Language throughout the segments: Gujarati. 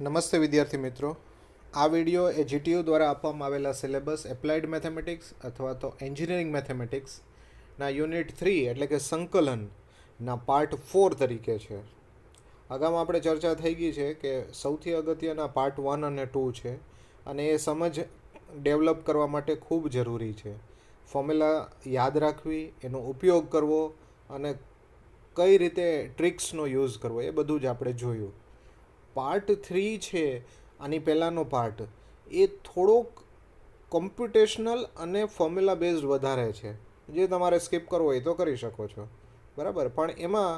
નમસ્તે વિદ્યાર્થી મિત્રો, આ વિડિયો એ જીટીયુ દ્વારા આપવામાં આવેલા સિલેબસ એપ્લાઇડ મેથેમેટિક્સ અથવા તો એન્જિનિયરિંગ મેથેમેટિક્સના યુનિટ 3 એટલે કે સંકલનના પાર્ટ 4 તરીકે છે. આગામાં આપણે ચર્ચા થઈ ગઈ છે કે સૌથી અગત્યના પાર્ટ 1 અને 2 છે અને એ સમજ ડેવલપ કરવા માટે ખૂબ જરૂરી છે. ફોર્મ્યુલા યાદ રાખવી, એનો ઉપયોગ કરવો અને કઈ રીતે ટ્રિક્સનો યુઝ કરવો એ બધું જ આપણે જોયું. પાર્ટ 3 છે, આની પહેલાંનો પાર્ટ, એ થોડોક કોમ્પ્યુટેશનલ અને ફોર્મ્યુલા બેઝડ વધારે છે. જે તમારે સ્કીપ કરવો હોય તો કરી શકો છો, બરાબર. પણ એમાં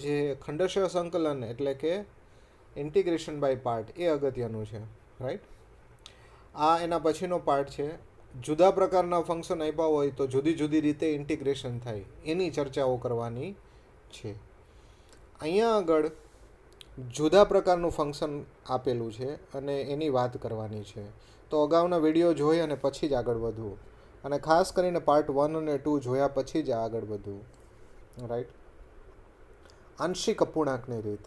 જે ખંડશઃ સંકલન એટલે કે ઇન્ટિગ્રેશન બાય પાર્ટ એ અગત્યનું છે, રાઈટ. આ એના પછીનો પાર્ટ છે. જુદા પ્રકારના ફંક્શન આપ્યા હોય તો જુદી જુદી રીતે ઇન્ટિગ્રેશન થાય એની ચર્ચાઓ કરવાની છે. અહીંયા આગળ જુદા પ્રકારનું ફંક્શન આપેલું છે અને એની વાત કરવાની છે. તો અગાઉના વિડીયો જોઈ અને પછી જ આગળ વધવું, અને ખાસ કરીને પાર્ટ 1 અને 2 જોયા પછી જ આગળ વધવું, રાઈટ. આંશિક અપૂર્ણાંકની રીત,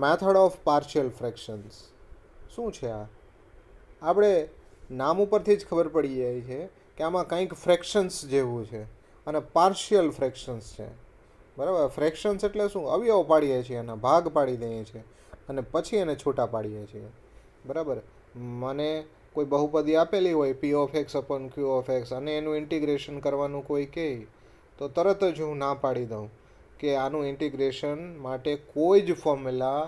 મેથડ ઓફ પાર્શિયલ ફ્રેક્શન્સ શું છે? આ આપણે નામ ઉપરથી જ ખબર પડી જાય છે કે આમાં કંઈક ફ્રેક્શન્સ જેવું છે અને પાર્શિયલ ફ્રેક્શન્સ છે, બરાબર. ફ્રેક્શન્સ એટલે શું? અવયવ પાડીએ છીએ, એના ભાગ પાડી દઈએ છીએ અને પછી એને છૂટા પાડીએ છીએ, બરાબર. મને કોઈ બહુપદી આપેલી હોય પી of x upon Q of x અને એનું ઇન્ટિગ્રેશન કરવાનું કોઈ કહે તો તરત જ હું ના પાડી દઉં કે આનું ઇન્ટિગ્રેશન માટે કોઈ જ ફોર્મ્યુલા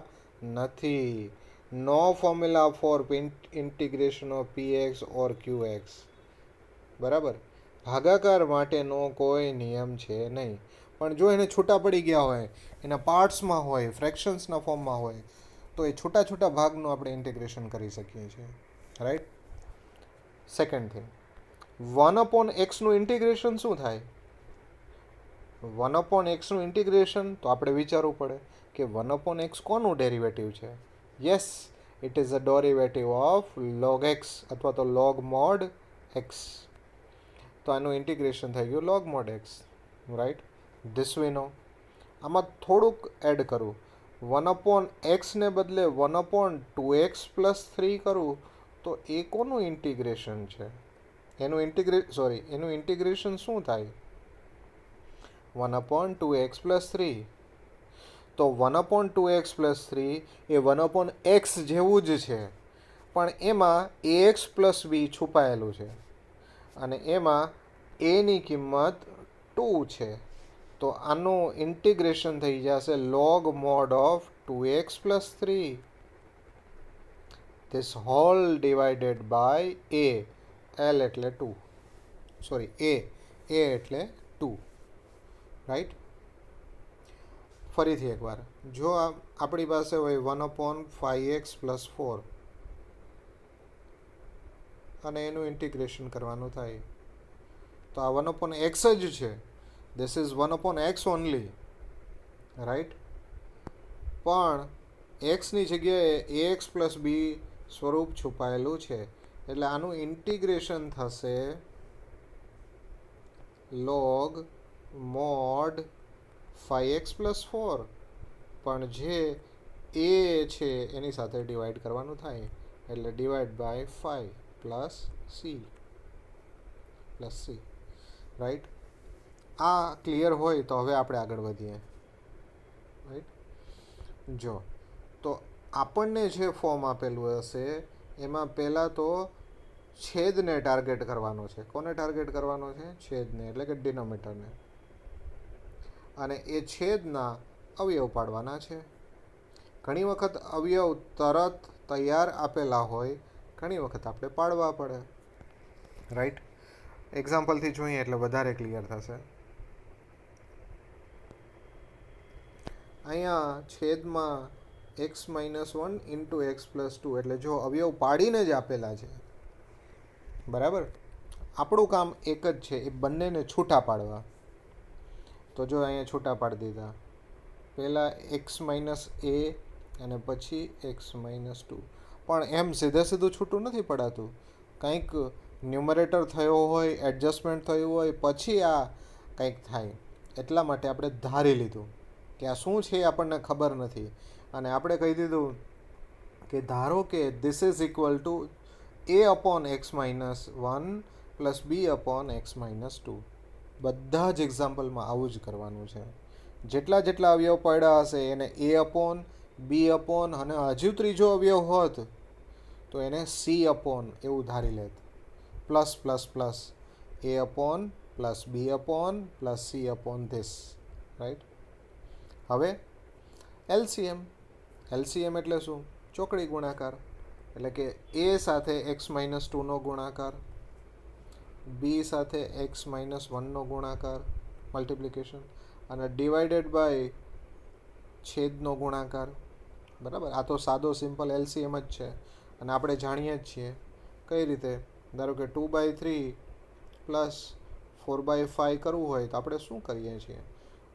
નથી. No formula for integration of P X or Q X, બરાબર. ભાગાકાર માટેનો કોઈ નિયમ છે નહીં. પણ જો એને છૂટા પડી ગયા હોય, એના પાર્ટ્સમાં હોય, ફ્રેક્શન્સના ફોર્મમાં હોય, તો એ છૂટા છૂટા ભાગનું આપણે ઇન્ટિગ્રેશન કરી શકીએ છીએ, right. Second thing, 1/x integration શું થાય? 1/x ઇન્ટિગ્રેશન તો આપણે વિચારવું પડે કે 1/x કોનું ડેરિવેટિવ છે? Yes, it is a derivative of log x અથવા તો log mod x. તો આનું ઇન્ટિગ્રેશન થઈ ગયું log mod x, right. This we know. આમાં થોડુંક એડ કરું, 1/x ને બદલે 1/2x + 3 કરું તો એ કોનું ઇન્ટિગ્રેશન છે? એનું ઇન્ટિગ્રેશન શું થાય? 1/2x + 3. તો 1/2x + 3 એ 1/x જેવું જ છે, પણ એમાં ax + b છુપાયેલું છે અને એમાં એની કિંમત 2 છે. તો આનું ઇન્ટિગ્રેશન થઈ જશે log mod of 2x + 3. This whole divided by a. L એટલે 2, સોરી a એટલે 2, રાઈટ. ફરીથી એકવાર, જો આપણી પાસે હોય 1/5x + 4 અને એનું ઇન્ટિગ્રેશન કરવાનું થાય તો આ 1/x જ છે. This is 1/x only, right. પણ xની જગ્યાએ ax + b સ્વરૂપ છુપાયેલું છે, એટલે આનું ઇન્ટિગ્રેશન થશે log mod 5x + 4, પણ જે a છે એની સાથે ડિવાઈડ કરવાનું થાય એટલે ડિવાઈડ બાય 5 + c, રાઈટ. આ ક્લિયર હોય તો હવે આપણે આગળ વધીએ, રાઈટ. જો તો આપણને જે ફોર્મ આપેલું હશે એમાં પહેલાં તો છેદને ટાર્ગેટ કરવાનો છે. કોને ટાર્ગેટ કરવાનો છે? છેદને, એટલે કે ડિનોમિનેટરને. અને એ છેદના અવયવ પાડવાના છે. ઘણી વખત અવયવ તરત તૈયાર આપેલા હોય, ઘણી વખત આપણે પાડવા પડે, રાઈટ. એક્ઝામ્પલથી જોઈએ એટલે વધારે ક્લિયર થશે. અહીંયા છેદમાં x - 1 × x + 2, એટલે જો અવયવ પાડીને જ આપેલા છે, બરાબર. આપણું કામ એક જ છે, એ બંનેને છૂટા પાડવા. તો જો અહીંયા છૂટા પાડી દીધા, પહેલાં x - a અને પછી x - 2. પણ એમ સીધે સીધું છૂટું નથી પડાતું, કંઈક ન્યુમરેટર થયો હોય, એડજસ્ટમેન્ટ થયું હોય, પછી આ કંઈક થાય. એટલા માટે આપણે ધારી લીધું કે આ શું છે આપણને ખબર નથી, અને આપણે કહી દીધું કે ધારો કે this is equal to a upon x minus 1 plus b upon x minus 2. બધા જ એક્ઝામ્પલમાં આવું જ કરવાનું છે. જેટલા જેટલા અવયવ પડ્યા હશે એને a અપોન b અપોન અને હજુ ત્રીજો અવયવ હોત તો એને c અપોન એવું ધારી લેત. Plus plus plus a upon plus b upon plus c upon this. Right. હવે એલસીએમ એટલે શું? ચોકડી ગુણાકાર. એટલે કે a સાથે x માઇનસ 2નો ગુણાકાર, b સાથે x માઇનસ 1નો ગુણાકાર મલ્ટિપ્લિકેશન, અને ડિવાઇડેડ બાય છેદનો ગુણાકાર. બરાબર. આ તો સાદો સિમ્પલ એલસીએમ જ છે અને આપણે જાણીએ જ છીએ કઈ રીતે. ધારો કે 2/3 પ્લસ 4/5 કરવું હોય તો આપણે શું કરીએ છીએ?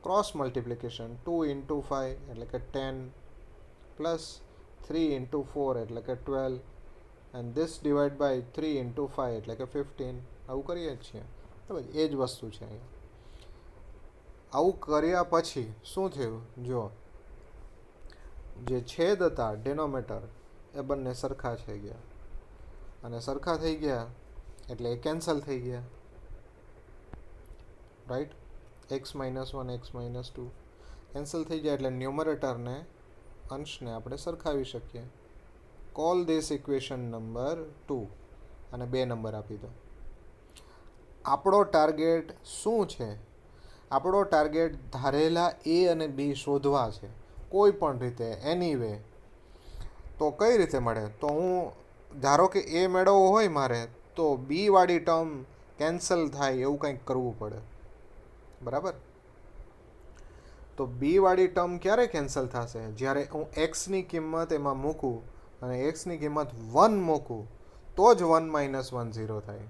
Cross multiplication. 2 ઇન્ટુ 5 એટલે કે 10 પ્લસ 3 ઇન્ટુ 4 એટલે કે 12 and this divide by 3 into 5 એટલે કે 15. આવું કરીએ જ છીએ. બરાબર. એ જ વસ્તુ છે અહીંયા. આવું કર્યા પછી શું થયું? જો જે છેદ હતા ડેનોમેટર એ બંને સરખા થઈ ગયા, અને સરખા થઈ ગયા એટલે એ કેન્સલ થઈ ગયા. Right. x minus 1 x minus 2 cancel થઈ જાય એટલે ન્યુમરેટરને અંશને આપણે સરખાવી શકીએ. કોલ ધીસ ઇક્વેશન નંબર 2 અને 2 નંબર આપી દો. આપણો ટાર્ગેટ શું છે? આપણો ટાર્ગેટ ધારેલા a અને b શોધવા છે કોઈ પણ રીતે, એની વે. તો કઈ રીતે મળે? તો હું ધારો કે a મેળવવો હોય મારે તો b વાળી ટર્મ કેન્સલ થાય એવું કંઈક કરવું પડે. બરાબર. તો b વાળી ટર્મ ક્યારે કેન્સલ થશે? જ્યારે હું x ની કિંમત એમાં મૂકું અને x ની કિંમત 1 મૂકું તો જ 1 માઇનસ 1 0 થાય.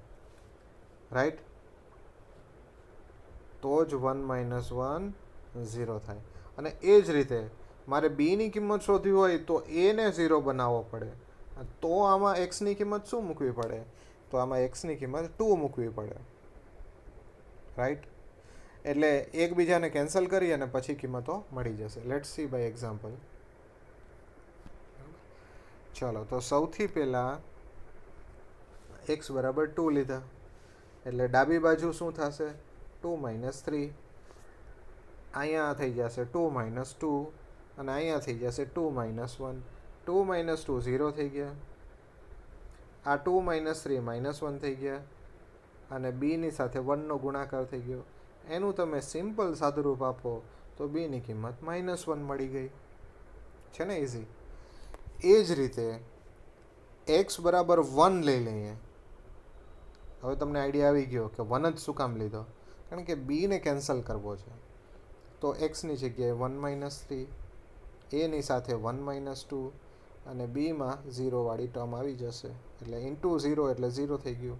રાઈટ. તો જ 1 માઇનસ 1 0 થાય. અને એ જ રીતે મારે બીની કિંમત શોધવી હોય તો એને 0 બનાવવો પડે. તો આમાં એક્સની કિંમત શું મૂકવી પડે? તો આમાં એક્સની કિંમત 2 મૂકવી પડે. રાઈટ. એટલે એકબીજાને કેન્સલ કરી અને પછી કિંમતો મળી જશે. Let's see by example. ચાલો, તો સૌથી પહેલાં x બરાબર 2 લીધા એટલે ડાબી બાજુ શું થશે? 2 માઇનસ 3. અહીંયા થઈ જશે 2 માઇનસ 2 અને અહીંયા થઈ જશે 2 માઇનસ 1. 2 માઇનસ 2 0 થઈ ગયા. આ 2 માઇનસ 3 માઇનસ 1 થઈ ગયા અને બીની સાથે 1નો ગુણાકાર થઈ ગયો. એનું તમે સિમ્પલ સાદુરૂપ આપો તો બીની કિંમત -1 મળી ગઈ. છે ને ઇઝી. એ જ રીતે x બરાબર 1 લઈ લઈએ. હવે તમને આઈડિયા આવી ગયો કે 1 જ શું કામ લીધો? કારણ કે બીને કેન્સલ કરવો છે. તો એક્સની જગ્યાએ 1 માઇનસ 3, એની સાથે 1 માઇનસ 2 અને બીમાં 0 વાળી ટર્મ આવી જશે. એટલે ઇન્ટુ 0 એટલે 0 થઈ ગયું.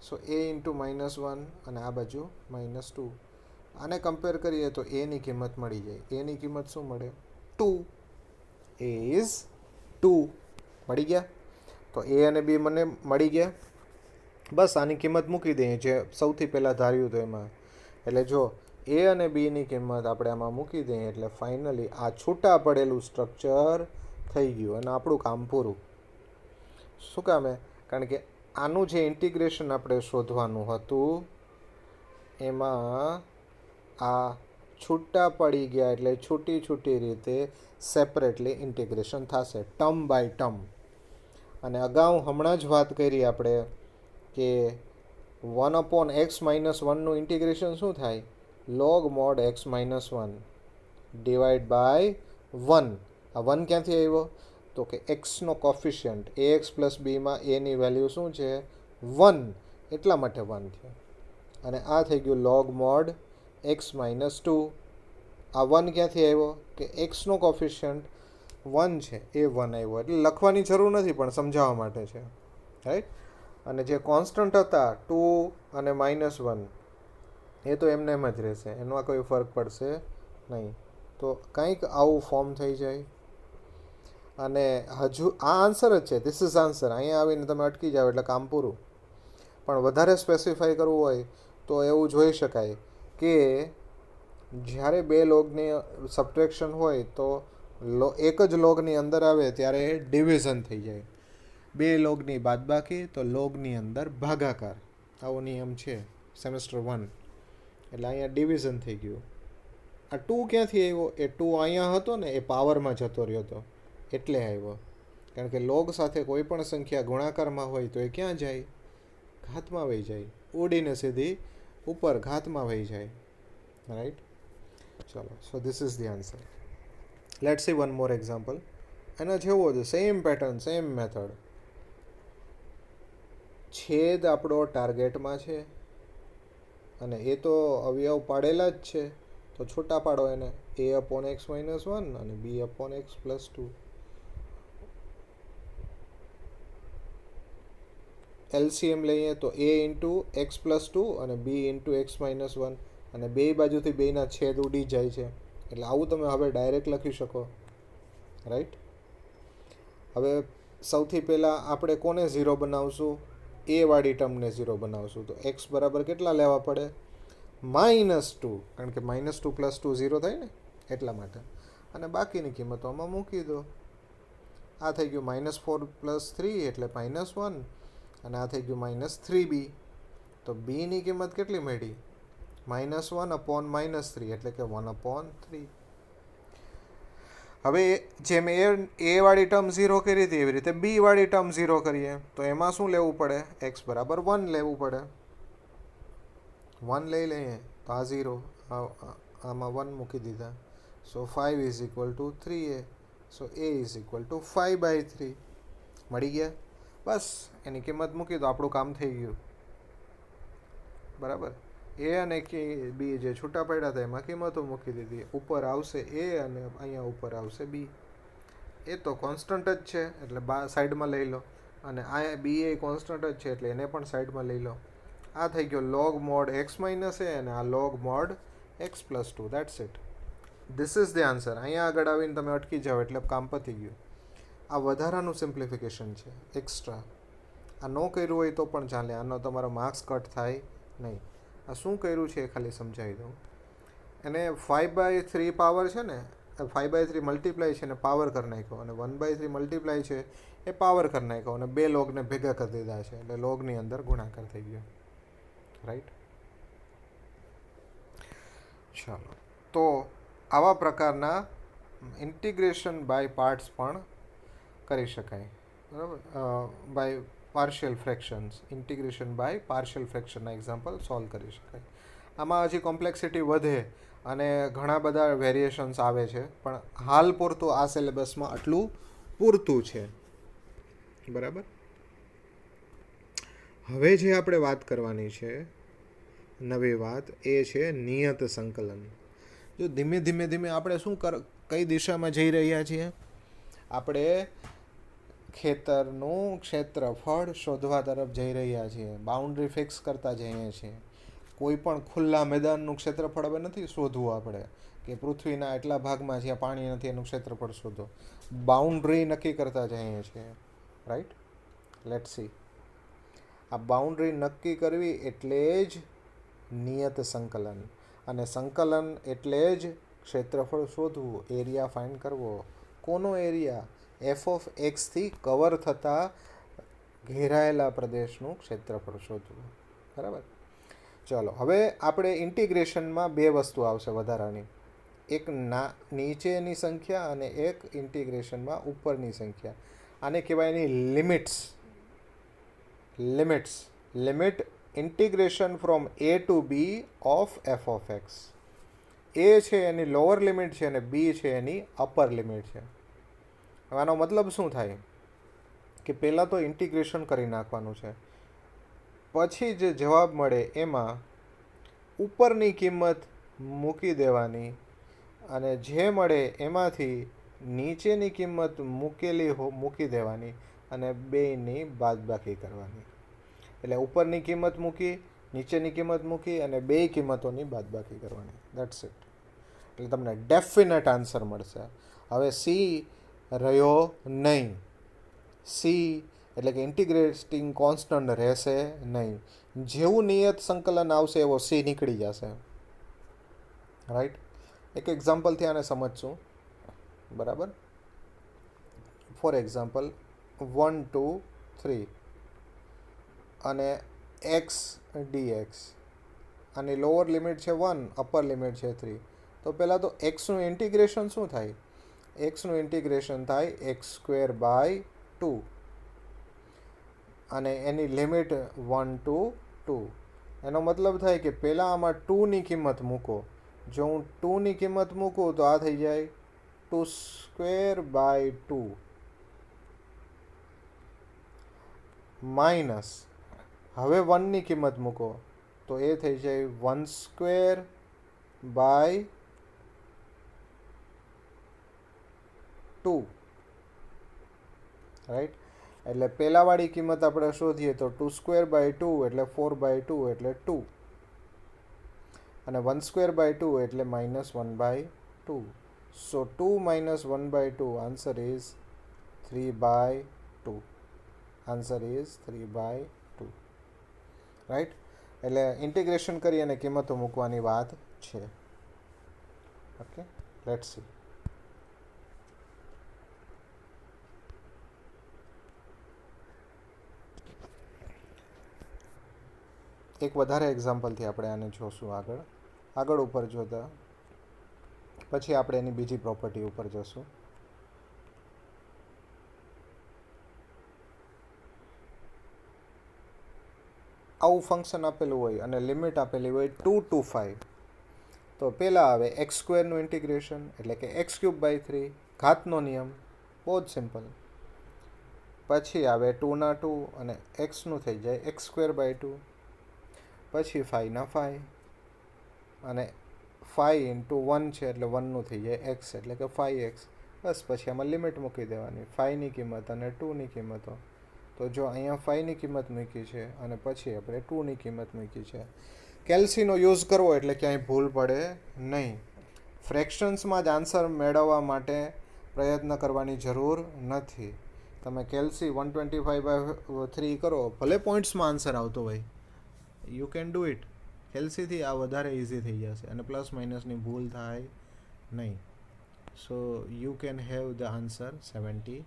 સો a ઇન્ટુ -1 અને આ બાજુ -2. આને કમ્પેર કરીએ તો એની કિંમત મળી જાય. એની કિંમત શું મળે? 2. a ઇઝ 2 મળી ગયા. તો a અને b મને મળી ગયા. બસ આની કિંમત મૂકી દઈએ જે સૌથી પહેલાં ધાર્યું હતું એમાં. એટલે જો a અને બીની કિંમત આપણે આમાં મૂકી દઈએ એટલે ફાઇનલી આ છૂટા પડેલું સ્ટ્રક્ચર થઈ ગયું અને આપણું કામ પૂરું. શું કામે? કારણ કે આનું જે ઇન્ટિગ્રેશન આપણે શોધવાનું હતું એમાં આ છૂટા પડી ગયા એટલે છૂટી છૂટી રીતે સેપરેટલી ઇન્ટિગ્રેશન થશે ટર્મ બાય ટર્મ. અને અગાઉ હમણાં જ વાત કરી આપણે કે 1/x માઇનસ 1નું ઇન્ટિગ્રેશન શું થાય? log mod x minus 1 divide by 1. આ 1 ક્યાંથી આવ્યો? તો કે એક્સનો કોફિશિયન્ટ ax પ્લસ બીમાં એની વેલ્યુ શું છે? 1. એટલા માટે 1 થયો. અને આ થઈ ગયું log mod x માઇનસ 2. આ 1 ક્યાંથી આવ્યો? કે એક્સનો કોફિશિયન્ટ 1 છે એ 1 આવ્યો. એટલે લખવાની જરૂર નથી પણ સમજાવવા માટે છે. રાઈટ. અને જે કોન્સ્ટન્ટ હતા 2 અને -1 એ તો એમને એમ જ રહેશે. એમાં કોઈ ફરક પડશે નહીં. તો કંઈક આવું ફોર્મ થઈ જાય. અને હજુ આ આન્સર જ છે. This is answer. અહીંયા આવીને તમે અટકી જાઓ એટલે કામ પૂરું. પણ વધારે સ્પેસિફાઈ કરવું હોય તો એવું જોઈ શકાય કે જ્યારે બે લોગની સબટ્રેક્શન હોય તો એક જ લોગની અંદર આવે ત્યારે ડિવિઝન થઈ જાય. બે લોગની બાદબાકી તો લોગની અંદર ભાગાકાર. આવો નિયમ છે સેમેસ્ટર 1. એટલે અહીંયા ડિવિઝન થઈ ગયું. આ 2 ક્યાંથી આવ્યો? એ 2 અહીંયા હતો ને, એ પાવરમાં જતો રહ્યો હતો એટલે આવ્યો. કારણ કે લોગ સાથે કોઈ પણ સંખ્યા ગુણાકારમાં હોય તો એ ક્યાં જાય? ઘાતમાં વહી જાય. ઉડીને સીધી ઉપર ઘાતમાં વહી જાય. રાઈટ? ચલો, so this is the answer. Let's see one more example. એના જેવો જ સેમ પેટર્ન, સેમ મેથડ. છેદ આપણો ટાર્ગેટમાં છે અને એ તો અવયવ પાડેલા જ છે, તો છૂટા પાડો એને. a/x-1 અને b/x+2. એલસીએમ લઈએ તો a×x+2 અને b×x-1, અને બે બાજુથી બેના છેદ ઉડી જાય છે. એટલે આવું તમે હવે ડાયરેક્ટ લખી શકો. રાઈટ? હવે સૌથી પહેલાં આપણે કોને 0 બનાવશું? એ વાળી ટર્મને 0 બનાવશું. તો x બરાબર કેટલા લેવા પડે? -2, કારણ કે -2 + 2 0 થાય ને, એટલા માટે. અને બાકીની કિંમતો આમાં મૂકી દો. આ થઈ ગયું -4 + 3 એટલે -1, અને આ થઈ ગયું -3b. તો bની કિંમત કેટલી મળી? -1/-3 એટલે કે 1/3. હવે જેમ એ વાળી ટર્મ 0 કરી હતી એવી રીતે બી વાળી ટર્મ 0 કરીએ. તો એમાં શું લેવું પડે? x બરાબર 1 લેવું પડે. 1 લઈ લઈએ તો આ 0, આમાં 1 મૂકી દીધા. સો 5 = 3a. સો a = 5/3 મળી ગયા. બસ એની કિંમત મૂકી તો આપણું કામ થઈ ગયું. બરાબર? એ અને બી જે છૂટા પડ્યા હતા એમાં કિંમતો મૂકી દીધી. ઉપર આવશે એ અને અહીંયા ઉપર આવશે બી. એ તો કોન્સ્ટન્ટ જ છે એટલે સાઈડમાં લઈ લો, અને આ બી એ કોન્સ્ટન્ટ જ છે એટલે એને પણ સાઈડમાં લઈ લો. આ થઈ ગયો log mod x - a અને આ log mod x+2. That's it. This is the answer. અહીંયા આગળ આવીને તમે અટકી જાઓ એટલે કામ પતી ગયું. આ વધારાનું સિમ્પ્લિફિકેશન છે, એક્સ્ટ્રા. આ ન કર્યું હોય તો પણ ચાલે, આનો તમારો માર્ક્સ કટ થાય નહીં. આ શું કર્યું છે એ ખાલી સમજાવી દઉં. એને 5/3 પાવર છે ને, 5/3 મલ્ટીપ્લાય છે ને પાવર કરી નાખ્યો, અને 1/3 મલ્ટીપ્લાય છે એ પાવર કરી નાખ્યો, અને બે લોગને ભેગા કરી દીધા છે એટલે લોગની અંદર ગુણાકાર થઈ ગયો. રાઈટ? ચાલો, તો આવા પ્રકારના ઇન્ટિગ્રેશન બાય પાર્ટ્સ પણ કરી શકાય. બરાબર? By partial fractions, integration by partial ફ્રેક્શનના એક્ઝામ્પલ સોલ્વ કરી શકાય. આમાં હજી કોમ્પ્લેક્સિટી વધે અને ઘણા બધા વેરિએશન્સ આવે છે, પણ હાલ પૂરતું આ સિલેબસમાં આટલું પૂરતું છે. બરાબર? હવે જે આપણે વાત કરવાની છે, નવી વાત, એ છે નિયત સંકલન. જો ધીમે ધીમે આપણે શું કઈ દિશામાં જઈ રહ્યા છીએ? આપણે ખેતરનું ક્ષેત્રફળ શોધવા તરફ જઈ રહ્યા છીએ. બાઉન્ડ્રી ફિક્સ કરતા જઈએ છીએ. કોઈ પણ ખુલ્લા મેદાનનું ક્ષેત્રફળ હવે નથી શોધવું આપણે, કે પૃથ્વીના એટલા ભાગમાં જ્યાં પાણી નથી એનું ક્ષેત્રફળ શોધો. બાઉન્ડ્રી નક્કી કરતા જઈએ છીએ. રાઈટ? Let's see. આ બાઉન્ડ્રી નક્કી કરવી એટલે જ નિયત સંકલન, અને સંકલન એટલે જ ક્ષેત્રફળ શોધવું, એરિયા ફાઇન્ડ કરવો. કોનો એરિયા? f(x) થી કવર થતા ઘેરાયેલા પ્રદેશનું ક્ષેત્રફળ શોધવું. બરાબર? ચાલો, હવે આપણે ઇન્ટિગ્રેશનમાં બે વસ્તુ આવશે વધારાની. એક નીચેની સંખ્યા અને એક ઇન્ટિગ્રેશનમાં ઉપરની સંખ્યા. આને કહેવાય એની limits. Limit integration from a to b of f(x). a છે એની લોઅર લિમિટ છે અને b છે એની અપર લિમિટ છે. હવે આનો મતલબ શું થાય? કે પહેલાં તો ઇન્ટિગ્રેશન કરી નાખવાનું છે, પછી જે જવાબ મળે એમાં ઉપરની કિંમત મૂકી દેવાની, અને જે મળે એમાંથી નીચેની કિંમત મૂકી દેવાની, અને બેયની બાદબાકી કરવાની. એટલે ઉપરની કિંમત મૂકી, નીચેની કિંમત મૂકી, અને બે કિંમતોની બાદબાકી કરવાની. That's it. એટલે તમને ડેફિનેટ આન્સર મળશે. હવે સી રહ્યો નહીં. સી એટલે કે ઇન્ટિગ્રેટિંગ કોન્સ્ટન્ટ રહેશે નહીં. જેવું નિયત સંકલન આવશે એવો સી નીકળી જશે. રાઈટ? એક એક્ઝામ્પલથી આને સમજશું. બરાબર. ફોર એક્ઝામ્પલ 1 2 3 અને એક્સ ડીએક્સ, આની લોઅર લિમિટ છે 1, અપર લિમિટ છે 3. તો પહેલાં તો એક્સનું ઇન્ટિગ્રેશન શું થાય? એક્સનું ઇન્ટિગ્રેશન થાય x²/2 અને એની લિમિટ 1 to 2. એનો મતલબ થાય કે પહેલાં આમાં 2ની કિંમત મૂકો. જો હું 2ની કિંમત મૂકું તો આ થઈ જાય 2²/2 માઇનસ હવે 1ની કિંમત મૂકો તો એ થઈ જાય 1²/2. રાઈટ. એટલે પહેલાંવાળી કિંમત આપણે શોધીએ તો 2²/2 એટલે 4/2 એટલે 2 અને 1²/2 એટલે -1/2. સો 2 - 1/2 answer is 3/2. Answer is 3/2. Right. એટલે ઇન્ટિગ્રેશન કરી અને કિંમતો મૂકવાની વાત છે. Okay, let's see. એક વધારે એક્ઝામ્પલથી આપણે આને જોશું આગળ ઉપર જોતા પછી આપણે એની બીજી પ્રોપર્ટી ઉપર જશું. આવું ફંક્શન આપેલું હોય અને લિમિટ આપેલી હોય 2 to 5. તો પહેલાં આવે x²નું ઇન્ટિગ્રેશન એટલે કે x³/3 ઘાતનો નિયમ, બહુ જ સિમ્પલ. પછી આવે 2ના 2 અને એક્સનું થઈ જાય x²/2. પછી 5ના 5 અને 5 × 1 છે એટલે 1નું થઈ જાય x એટલે કે 5x. બસ પછી આમાં લિમિટ મૂકી દેવાની, 5ની કિંમત અને 2ની કિંમતો. તો જો અહીંયા 5ની કિંમત મૂકી છે અને પછી આપણે 2ની કિંમત મૂકી છે. કેલ્સીનો યુઝ કરવો એટલે ક્યાંય ભૂલ પડે નહીં. ફ્રેક્શન્સમાં જ આન્સર મેળવવા માટે પ્રયત્ન કરવાની જરૂર નથી. તમે કેલ્સી 125/3 કરો, ભલે પોઈન્ટ્સમાં આન્સર આવતો હોય, યુ કેન ડુ ઇટ. કેલ્સીથી આ વધારે ઇઝી થઈ જશે અને પ્લસ માઇનસની ભૂલ થાય નહીં. So you can have the answer 75.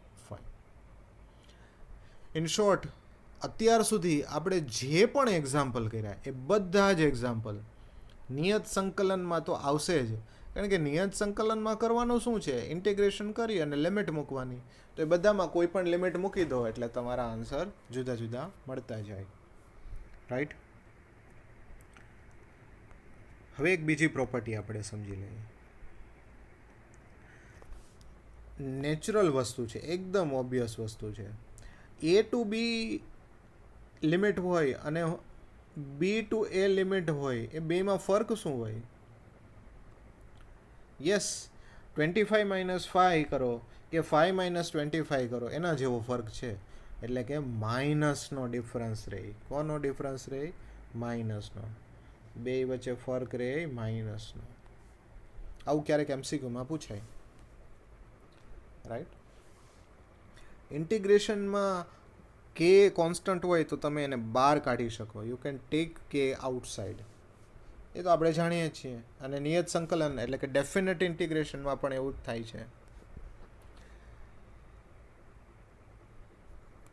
In short, અત્યાર સુધી આપણે જે પણ એક્ઝામ્પલ કર્યા એ બધા જ એક્ઝામ્પલ નિયત સંકલનમાં તો આવશે જ. કારણ કે નિયત સંકલનમાં કરવાનું શું છે? ઇન્ટિગ્રેશન કરી અને લિમિટ મૂકવાની. તો એ બધામાં કોઈ પણ લિમિટ મૂકી દો એટલે તમારા આન્સર જુદા જુદા મળતા જાય. રાઈટ. હવે એક બીજી પ્રોપર્ટી આપણે સમજી લઈએ. નેચરલ વસ્તુ છે, એકદમ ઓબ્વિયસ વસ્તુ છે. A to B લિમિટ હોય અને B to A લિમિટ હોય, એ બેમાં ફર્ક શું હોય? યસ, 25 - 5 કરો કે 5 - 25 કરો, એના જેવો ફર્ક છે. એટલે કે માઇનસનો ડિફરન્સ રહે. કોનો ડિફરન્સ રહે? માઇનસનો. બે વચ્ચે ફર્ક રહે માઇનસનો. આવું ક્યારેક MCQમાં પૂછાય. રાઈટ. ઇન્ટિગ્રેશનમાં કે કોન્સ્ટન્ટ હોય તો તમે એને બહાર કાઢી શકો. યુ કેન ટેક કે આઉટસાઇડ. એ તો આપણે જાણીએ છીએ. અને નિયત સંકલન એટલે કે ડેફિનેટ ઇન્ટિગ્રેશનમાં પણ એવું જ થાય છે.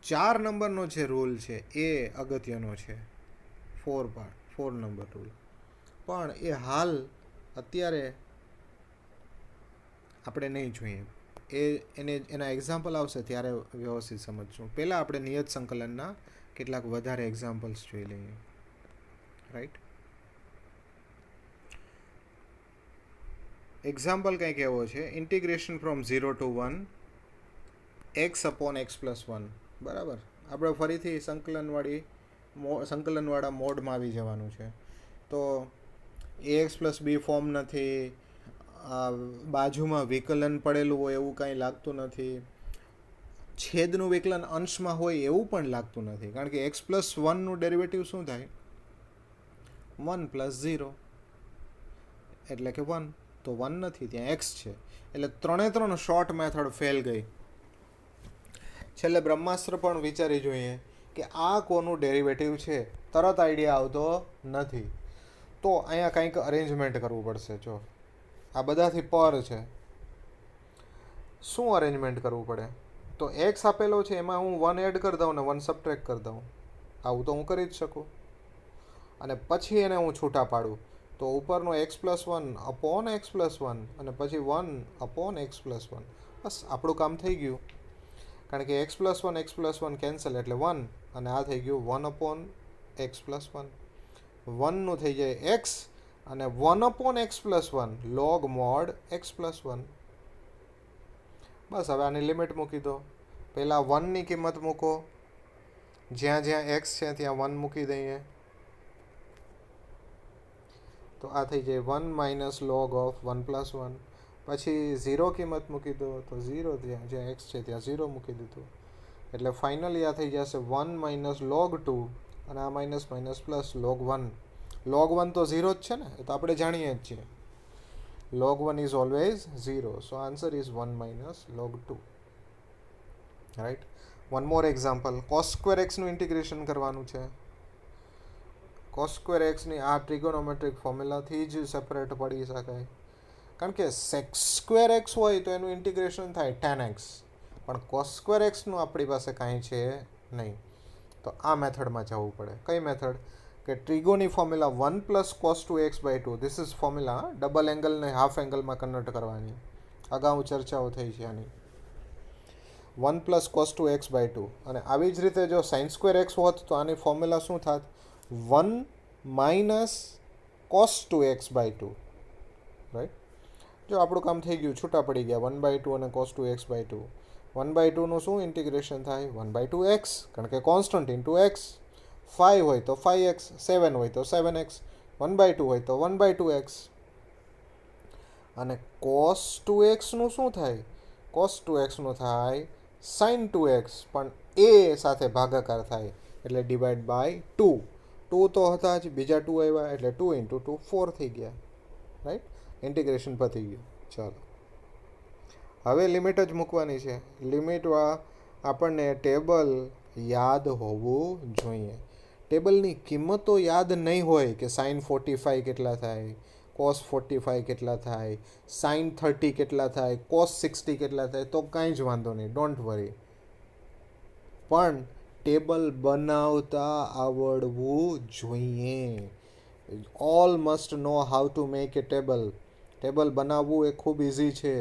4 નંબરનો જે રૂલ છે એ અગત્યનો છે. 4 નંબર રૂલ. પણ એ હાલ અત્યારે આપણે નહીં જોઈએ. એના એક્ઝામ્પલ આવશે ત્યારે વ્યવસ્થિત સમજશું. પહેલાં આપણે નિયત સંકલનના કેટલાક વધારે એક્ઝામ્પલ્સ જોઈ લઈએ. રાઈટ. એક્ઝામ્પલ કંઈક એવો છે, ઇન્ટિગ્રેશન ફ્રોમ 0 to 1 x/x+1. બરાબર. આપણે ફરીથી સંકલનવાળા મોડમાં આવી જવાનું છે. તો ax + b ફોર્મ નથી, બાજુમાં વિકલન પડેલું હોય એવું કાંઈ લાગતું નથી, છેદનું વિકલન અંશમાં હોય એવું પણ લાગતું નથી. કારણ કે x+1નું ડેરિવેટિવ શું થાય? 1 + 0 એટલે કે 1. તો 1 નથી, ત્યાં x છે. એટલે 3 શોર્ટ મેથડ ફેલ ગઈ. છેલ્લે બ્રહ્માસ્ત્ર પણ વિચારી જોઈએ કે આ કોનું ડેરિવેટિવ છે, તરત આઈડિયા આવતો નથી. તો અહીંયા કંઈક અરેન્જમેન્ટ કરવું પડશે. જો આ બધાથી પર છે, શું અરેન્જમેન્ટ કરવું પડે? તો એક્સ આપેલો છે એમાં હું 1 એડ કરી દઉં ને 1 સબટ્રેક્ટ કરી દઉં. આવું તો હું કરી જ શકું. અને પછી એને હું છૂટા પાડું તો ઉપરનો x+1 અપોન x+1 અને પછી 1 અપોન x+1. બસ આપણું કામ થઈ ગયું. કારણ કે x+1 કેન્સલ એટલે 1 અને આ થઈ ગયું 1 અપોન x+1. 1નું થઈ જાય x અને 1 upon x+1 log mod x+1. બસ હવે આની લિમિટ મૂકી દો. પહેલાં 1ની કિંમત મૂકો, જ્યાં જ્યાં x છે ત્યાં 1 મૂકી દઈએ તો આ થઈ જાય 1 - log of 1+1. પછી 0 કિંમત મૂકી દો તો 0 જ્યાં x છે ત્યાં 0 મૂકી દીધું એટલે ફાઇનલી આ થઈ જશે 1 - log 2 અને આ minus minus plus log 1. log 1 તો 0 જ છે ને, એ તો આપણે જાણીએ જ છીએ. log 1 is always 0, so answer is 1 - log 2. right. One more example. cos square x નું ઇન્ટિગ્રેશન કરવાનું છે. cos square x ની આ ટ્રિગોનોમેટ્રિક ફોર્મ્યુલાથી જ સેપરેટ પડી શકાય. કારણ કે sec square x હોય તો એનું ઇન્ટિગ્રેશન થાય tan x, પણ cos square x નું આપણી પાસે કાંઈ છે નહીં. તો આ મેથડમાં જવું પડે. કઈ મેથડ? કે ટ્રિગોની formula 1 + cos 2x/2. This is formula. Double એંગલને હાફ એંગલમાં કન્વર્ટ કરવાની. અગાઉ ચર્ચાઓ થઈ છે આની. 1 + cos 2x/2 અને આવી જ રીતે જો sin square x હોત તો આની ફોર્મ્યુલા શું થાત? 1 - cos 2x/2. રાઈટ. જો આપણું કામ થઈ ગયું, છૂટા પડી ગયા 1/2 અને cos 2x/2. 1/2નું શું ઇન્ટિગ્રેશન થાય? 1/2x, કારણ કે કોન્સ્ટન્ટ ઇન્ટુ x. 5 હોય તો 5x, 7 હોય તો 7x, 1/2 હોય તો 1/2x. અને cos 2xનું શું થાય? cos 2xનું થાય sin 2x, પણ એ સાથે ભાગાકાર થાય એટલે ડિવાઈડ બાય 2. 2 તો હતા જ, બીજા 2 આવ્યા એટલે 2 × 2 4 થઈ ગયા. રાઈટ. ઇન્ટિગ્રેશન પતી ગયું. ચાલો, હવે લિમિટ જ મૂકવાની છે. લિમિટમાં આપણને ટેબલ યાદ હોવું જોઈએ. ટેબલની કિંમતો યાદ નહીં હોય કે sin 45 કેટલા થાય, cos 45 કેટલા થાય, sin 30 કેટલા થાય, cos 60 કેટલા થાય, તો કાંઈ જ વાંધો નહીં, ડોન્ટ વરી. પણ ટેબલ બનાવતા આવડવું જોઈએ. All must know how to make A table. Table બનાવવું એ ખૂબ ઇઝી છે,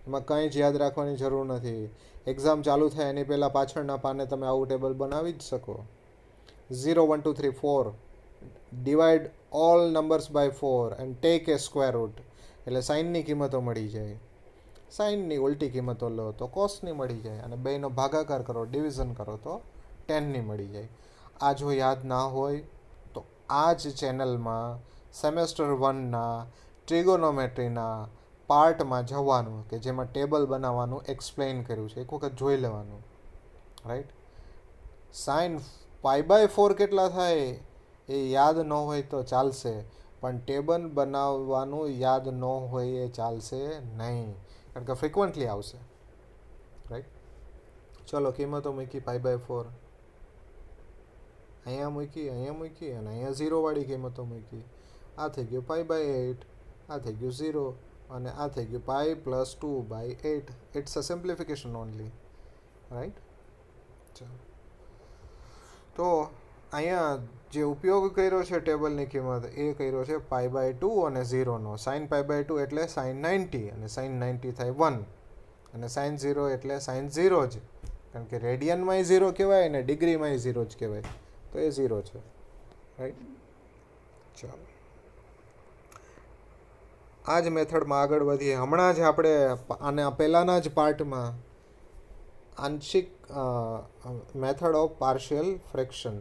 એમાં કંઈ જ યાદ રાખવાની જરૂર નથી. એક્ઝામ ચાલુ થાય એની પહેલાં પાછળના પાને તમે આવું ટેબલ બનાવી જ શકો. 0 1 2 3 4 divide all numbers by 4 and take a square root એટલે સાઇનની કિંમતો મળી જાય. સાઇનની ઉલટી કિંમતો લો તો કોસની મળી જાય, અને બેનો ભાગાકાર કરો, ડિવિઝન કરો તો ટેનની મળી જાય. આ જો યાદ ના હોય તો આ જ ચેનલમાં સેમેસ્ટર 1ના ટ્રિગોનોમેટ્રીના પાર્ટમાં જવાનું કે જેમાં ટેબલ બનાવવાનું એક્સપ્લેન કર્યું છે, એક વખત જોઈ લેવાનું. રાઈટ. સાઇન π/4 કેટલા થાય એ યાદ ન હોય તો ચાલશે, પણ ટેબલ બનાવવાનું યાદ ન હોય એ ચાલશે નહીં, કારણ કે ફ્રિકવન્ટલી આવશે. રાઈટ. ચલો, કિંમતો મૂકી π/4, અહીંયા મૂકી, અહીંયા મૂકી અને અહીંયા 0 વાળી કિંમતો મૂકી. આ થઈ ગયું π/8, આ થઈ ગયું 0 અને આ થઈ ગયું π + 2/8. It's a simplification only. Right. ચાલો, તો અહીંયા જે ઉપયોગ કર્યો છે ટેબલની કિંમત એ કર્યો છે π/2 અને 0નો. sin π/2 એટલે sin 90 અને sin 90 થાય 1 અને sin 0 એટલે sin 0 જ, કારણ કે રેડિયનમાંય 0 કહેવાય અને ડિગ્રીમાંય 0 જ કહેવાય, તો એ 0 છે. રાઈટ. ચાલો, આ જ મેથડમાં આગળ વધીએ. હમણાં જ આપણે આના પહેલાંના જ પાર્ટમાં આંશિક method of partial fraction,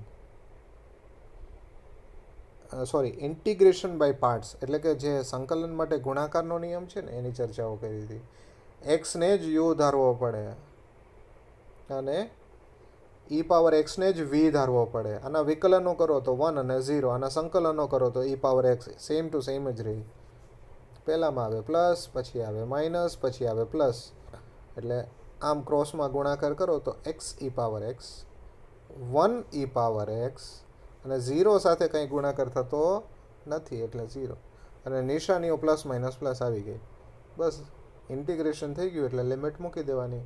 sorry integration by parts, એટલે કે જે સંકલન માટે ગુણાકારનો નિયમ છે ને એની ચર્ચાઓ કરી હતી. એક્સને જ યુ ધારવો પડે અને e⁻x ને જ v ધારવો પડે. આના વિકલનો કરો તો 1 અને 0, આના સંકલનો કરો તો e⁻x સેમ ટુ સેમ જ રહી. પહેલાંમાં આવે પ્લસ, પછી આવે માઇનસ, પછી આવે પ્લસ, એટલે આમ ક્રોસમાં ગુણાકાર કરો તો x e⁻x, 1 e⁻x અને 0 સાથે કંઈ ગુણાકાર થતો નથી એટલે 0, અને નિશાનીઓ પ્લસ માઇનસ પ્લસ આવી ગઈ. બસ ઇન્ટિગ્રેશન થઈ ગયું એટલે લિમિટ મૂકી દેવાની.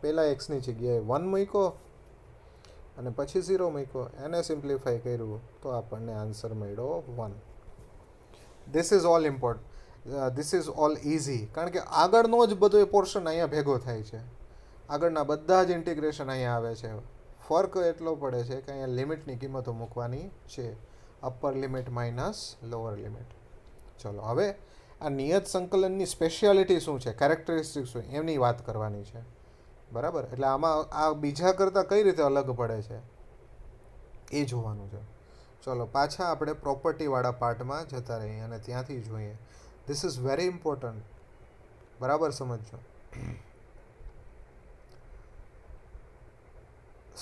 પહેલાં એક્સની જગ્યાએ 1 મૂક્યો અને પછી 0 મૂક્યો, એને સિમ્પ્લિફાઈ કર્યું તો આપણને આન્સર મળ્યો 1. This is all this is all easy, કારણ કે આગળનો જ બધો એ પોર્શન અહીંયા ભેગો થાય છે. આગળના બધા જ ઇન્ટિગ્રેશન અહીંયા આવે છે. ફર્ક એટલો પડે છે કે અહીંયા લિમિટની કિંમતો મૂકવાની છે, upper limit minus lower limit. ચલો હવે આ નિયત સંકલનની સ્પેશિયાલિટી શું છે, કેરેક્ટરિસ્ટિક શું, એમની વાત કરવાની છે. બરાબર, એટલે આમાં આ બીજા કરતાં કઈ રીતે અલગ પડે છે એ જોવાનું છે. ચલો પાછા આપણે પ્રોપર્ટીવાળા પાર્ટમાં જતા રહીએ અને ત્યાંથી જોઈએ. ધીસ ઇઝ વેરી ઇમ્પોર્ટન્ટ, બરાબર સમજજો.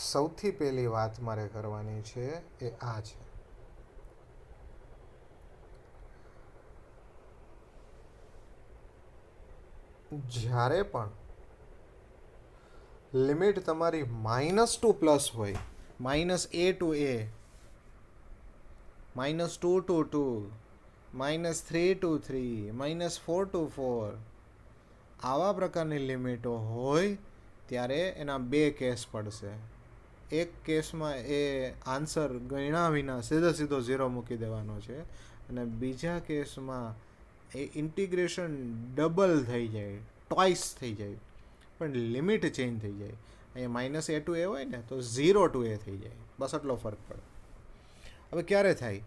સૌથી પહેલી વાત મારે કરવાની છે એ આ છે. જ્યારે પણ લિમિટ તમારી -2 પ્લસ હોય, -a to a, -2 to 2, -3 to 3, -4 to 4, આવા પ્રકારની લિમિટો હોય ત્યારે એના બે કેસ પડશે. એક કેસમાં એ આન્સર ગણ્યા વિના સીધો 0 મૂકી દેવાનો છે, અને બીજા કેસમાં એ ઇન્ટિગ્રેશન ડબલ થઈ જાય, ટ્વાઇસ થઈ જાય, પણ લિમિટ ચેન્જ થઈ જાય. અહીંયા -a to a હોય ને તો 0 to a થઈ જાય, બસ આટલો ફરક પડે. હવે ક્યારે થાય?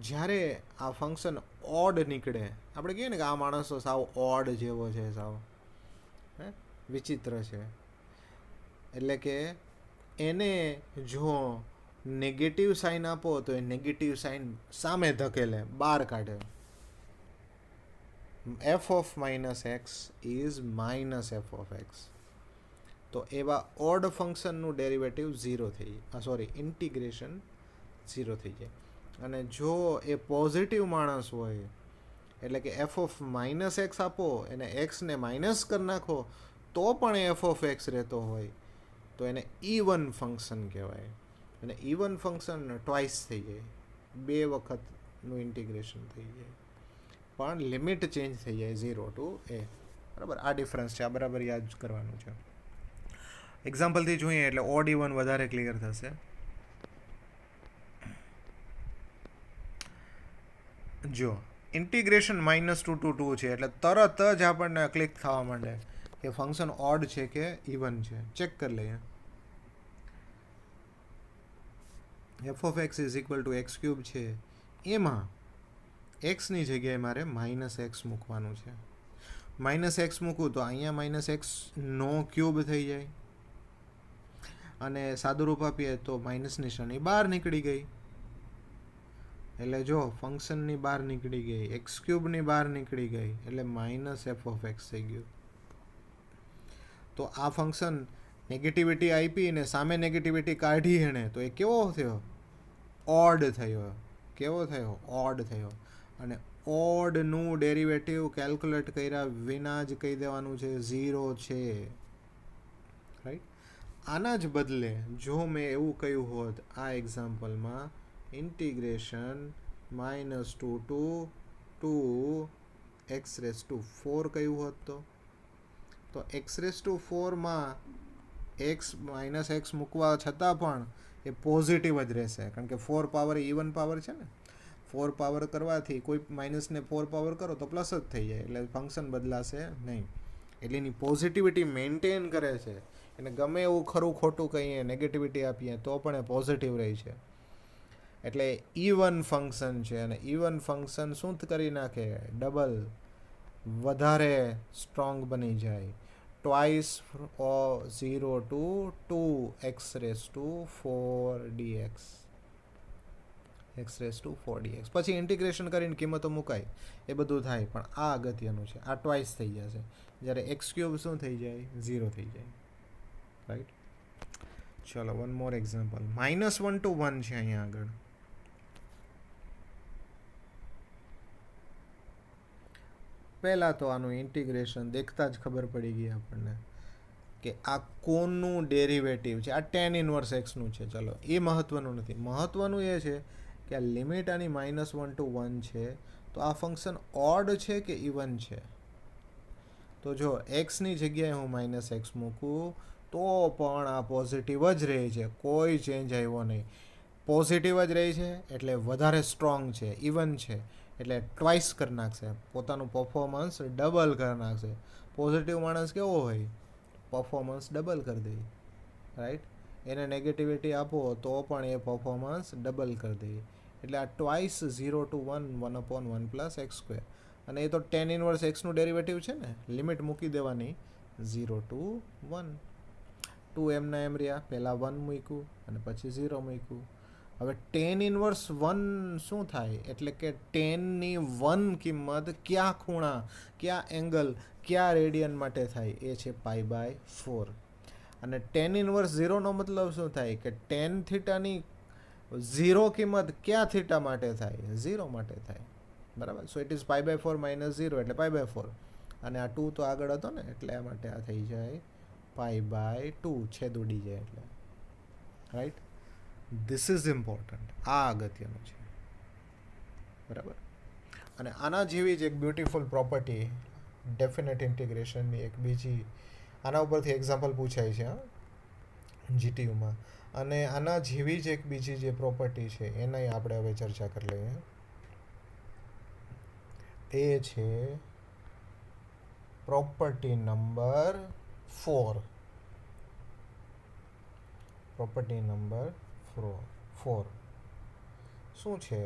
જ્યારે આ ફંક્શન ઓડ નીકળે. આપણે કહીએ ને કે આ માણસો સાવ ઓડ જેવો છે, સાવ વિચિત્ર છે, એટલે કે એને જો નેગેટિવ સાઇન આપો તો એ નેગેટિવ સાઇન સામે ધકેલે, બહાર કાઢે. f of -x is -f of x. તો એવા ઓડ ફંક્શનનું ડેરિવેટિવ 0 થઈ જાય, સોરી ઇન્ટિગ્રેશન 0 થઈ જાય. અને જો એ પોઝિટિવ માણસ હોય, એટલે કે f of -x આપો એને x ને માઇનસ કરી નાખો તો પણ f of x રહેતો હોય તો એને ઇવન ફંક્શન કહેવાય. અને ઇવન ફંક્શન ટ્વાઇસ થઈ જાય, 2 વખતનું ઇન્ટિગ્રેશન થઈ જાય, પણ લિમિટ ચેન્જ થઈ જાય 0 to a. બરાબર, આ ડિફરન્સ છે, આ બરાબર યાદ કરવાનું છે. એક્ઝામ્પલથી જોઈએ એટલે ઓડ ઇવન વધારે ક્લિયર થશે. જો ઇન્ટિગ્રેશન -2 to 2 છે એટલે તરત જ આપણને ક્લિક થવા માંડે કે ફંક્શન ઓડ છે કે ઇવન છે. ચેક કરી લઈએ. f of x is equal to x³ છે, એમાં x ની જગ્યાએ મારે -x મૂકવાનું છે. -x મૂકું તો અહીંયા -x નો ક્યુબ થઈ જાય, અને સાદુરૂપ આપીએ તો માઇનસ નિશાની બહાર નીકળી ગઈ. એટલે જો ફંક્શનની બહાર નીકળી ગઈ, x³ ની બહાર નીકળી ગઈ, એટલે -f of x થઈ ગયું. તો આ ફંક્શન નેગેટિવિટી આપી ને સામે નેગેટિવિટી કાઢી એણે, તો એ કેવો થયો? ઓડ થયો. કેવો થયો? ઓડ થયો. અને ઓડનું ડેરિવેટિવ કેલ્ક્યુલેટ કર્યા વિના જ કહી દેવાનું છે 0 છે. રાઈટ? આના જ બદલે જો મેં એવું કહ્યું હોત આ એક્ઝામ્પલમાં ઇન્ટિગ્રેશન -2 to 2 x⁴ કહ્યું હોત તો x⁴ માં x મૂકવા છતાં પણ એ પોઝિટિવ જ રહેશે, કારણ કે 4 પાવર ઇવન પાવર છે ને. 4 પાવર કરવાથી કોઈ માઇનસને 4 પાવર કરો તો પ્લસ જ થઈ જાય, એટલે ફંક્શન બદલાશે નહીં. એટલે એની પોઝિટિવિટી મેન્ટેન કરે છે. એને ગમે એવું ખરું ખોટું કહીએ, નેગેટિવિટી આપીએ તો પણ એ પોઝિટિવ રહી છે. એટલે ઇવન ફંક્શન છે, અને ઇવન ફંક્શન શું કરી નાખે? ડબલ, વધારે સ્ટ્રોંગ બની જાય. Twice 0 to 2 x⁴dx. x⁴dx. પછી ઇન્ટિગ્રેશન કરીને કિંમતો મુકાય, એ બધું થાય, પણ આ અગત્યનું છે. આ ટ્વાઇસ થઈ જશે, જ્યારે x³ શું થઈ જાય? 0 થઈ જાય. રાઈટ? ચલો વન મોર એક્ઝામ્પલ. -1 to 1 છે અહીંયા આગળ. પહેલાં તો આનું ઇન્ટિગ્રેશન દેખતા જ ખબર પડી ગઈ આપણને કે આ કોનું ડેરિવેટિવ છે. આ tan ઇન્વર્સ x નું છે. ચલો એ મહત્વનું નથી, મહત્વનું એ છે કે આ લિમિટ આની -1 to 1 છે, તો આ ફંક્શન ઓડ છે કે ઇવન છે? તો જો એક્સની જગ્યાએ હું માઇનસ એક્સ મૂકું તો પણ આ પોઝિટિવ જ રહે છે, કોઈ ચેન્જ આવ્યો નહીં. પોઝિટિવ જ રહે છે એટલે વધારે સ્ટ્રોંગ છે, ઇવન છે, એટલે ટ્વાઇસ કરી નાખશે, પોતાનું પરફોર્મન્સ ડબલ કરી નાખશે. પોઝિટિવ માણસ કેવો હોય, પરફોર્મન્સ ડબલ કરી દે, રાઈટ. એને નેગેટિવિટી આપો તો પણ એ પરફોર્મન્સ ડબલ કરી દે. એટલે આ twice 0 to 1 1/1 plus x square. અને એ તો ટેન ઇનવર્સ એક્સનું ડેરિવેટિવ છે ને, લિમિટ મૂકી દેવાની 0 to 1. 2 એમના એમ રહ્યા, પહેલાં 1 મૂક્યું અને પછી 0 મૂક્યું. હવે ટેન ઇનવર્સ 1 શું થાય, એટલે કે ટેનની 1 કિંમત કયા ખૂણા, કયા એંગલ, કયા રેડિયન માટે થાય, એ છે π/4. અને ટેન ઇનવર્સ 0નો મતલબ શું થાય, કે ટેન થીટાની 0 કિંમત કયા થીટા માટે થાય, 0 માટે થાય, બરાબર. સો ઇટ ઇઝ π/4 - 0 એટલે π/4. અને આ 2 તો આગળ હતો ને, એટલે આ માટે આ થઈ જાય π/2, છેદ ઉડી જાય એટલે, રાઈટ. ધીસ ઇઝ ઇમ્પોર્ટન્ટ, આ અગત્યનું છે, બરાબર. અને આના જેવી જ એક બ્યુટિફુલ પ્રોપર્ટી ડેફિનેટ ઇન્ટિગ્રેશનની એક બીજી, આના ઉપરથી એક્ઝામ્પલ પૂછાય છે જીટીયુમાં. અને આના જેવી જ એક બીજી જે પ્રોપર્ટી છે એનાય આપણે હવે ચર્ચા કરી લઈએ. એ છે પ્રોપર્ટી નંબર 4. પ્રોપર્ટી નંબર 4 શું છે?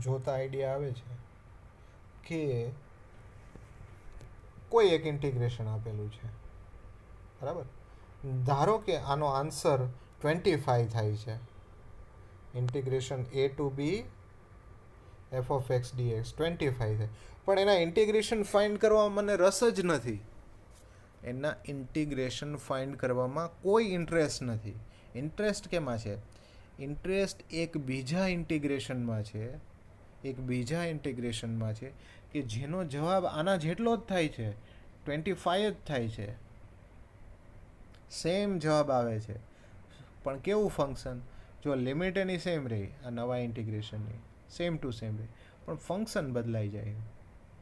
જોતા આઈડિયા આવે છે કે કોઈ એક ઇન્ટિગ્રેશન આપેલું છે, બરાબર. ધારો કે આનો આન્સર 25 થાય છે. Integration a to b f(x) dx 25 થાય, પણ એના ઇન્ટિગ્રેશન ફાઇન્ડ કરવામાં મને રસ જ નથી. એના ઇન્ટિગ્રેશન ફાઇન્ડ કરવામાં કોઈ ઇન્ટરેસ્ટ નથી. ઇન્ટરેસ્ટ કેમાં છે? ઇન્ટરેસ્ટ એક બીજા ઇન્ટિગ્રેશનમાં છે, કે જેનો જવાબ આના જેટલો જ થાય છે, 25 જ થાય છે, સેમ જવાબ આવે છે. પણ કેવું ફંક્શન? જો લિમિટ એની સેમ રહી, આ નવા ઇન્ટિગ્રેશનની સેમ ટુ સેમ રહી, પણ ફંક્શન બદલાઈ જાય.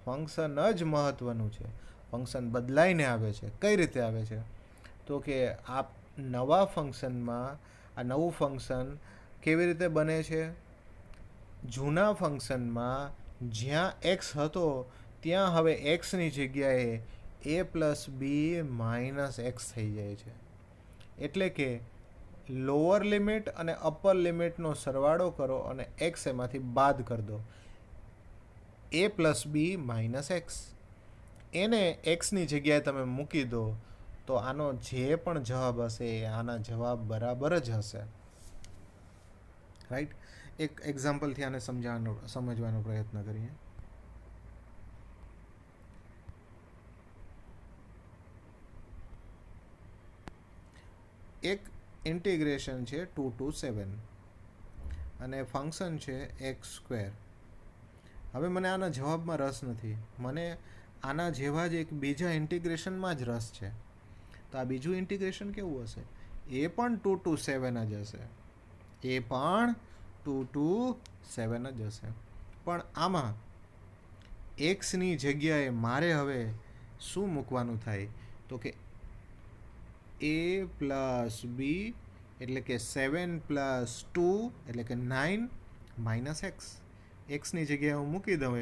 ફંક્શન જ મહત્ત્વનું છે. ફંક્શન બદલાઈને આવે છે. કઈ રીતે આવે છે? તો કે આ નવા ફંક્શનમાં, આ નવું ફંક્શન કેવી રીતે બને છે? જૂના ફંક્શનમાં જ્યાં એક્સ હતો ત્યાં હવે એક્સની જગ્યાએ a+b - x થઈ જાય છે. એટલે કે લોઅર લિમિટ અને અપર લિમિટનો સરવાળો કરો અને એક્સ એમાંથી બાદ કરી દો, a+b - x. એને એક્સની જગ્યાએ તમે મૂકી દો તો આનો જે પણ જવાબ હશે એ આના જવાબ બરાબર જ હશે, રાઈટ. એક એક્ઝામ્પલથી આને સમજવાનો પ્રયત્ન કરીએ. એક ઇન્ટિગ્રેશન છે 2 to 7 અને ફંક્શન છે x². હવે મને આના જવાબમાં રસ નથી, મને આના જેવા જ એક બીજા ઇન્ટિગ્રેશનમાં જ રસ છે. તો આ બીજું ઇન્ટિગ્રેશન કેવું હશે? એ પણ 2 to 7 જ હશે, પણ આમાં એક્સની જગ્યાએ મારે હવે શું મૂકવાનું થાય? તો કે a+b એટલે કે 7 + 2 એટલે કે 9 - x. એક્સની જગ્યાએ હું મૂકી દઉં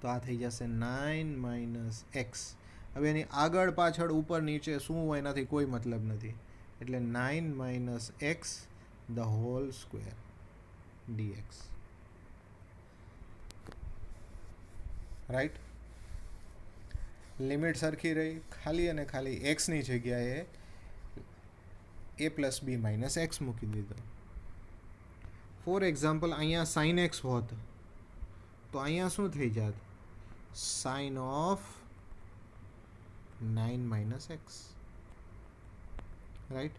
તો આ થઈ જશે 9 - x. હવે એની આગળ પાછળ ઉપર નીચે શું હોય એનાથી કોઈ મતલબ નથી, એટલે 9 - x the whole square dx, right. Limit સરખી રહી, ખાલી અને ખાલી એક્સની જગ્યાએ a+b - x મૂકી દીધો. ફોર એક્ઝામ્પલ, અહીંયા sin x હોત તો અહીંયા શું થઈ જાત? sin of 9 - x, right.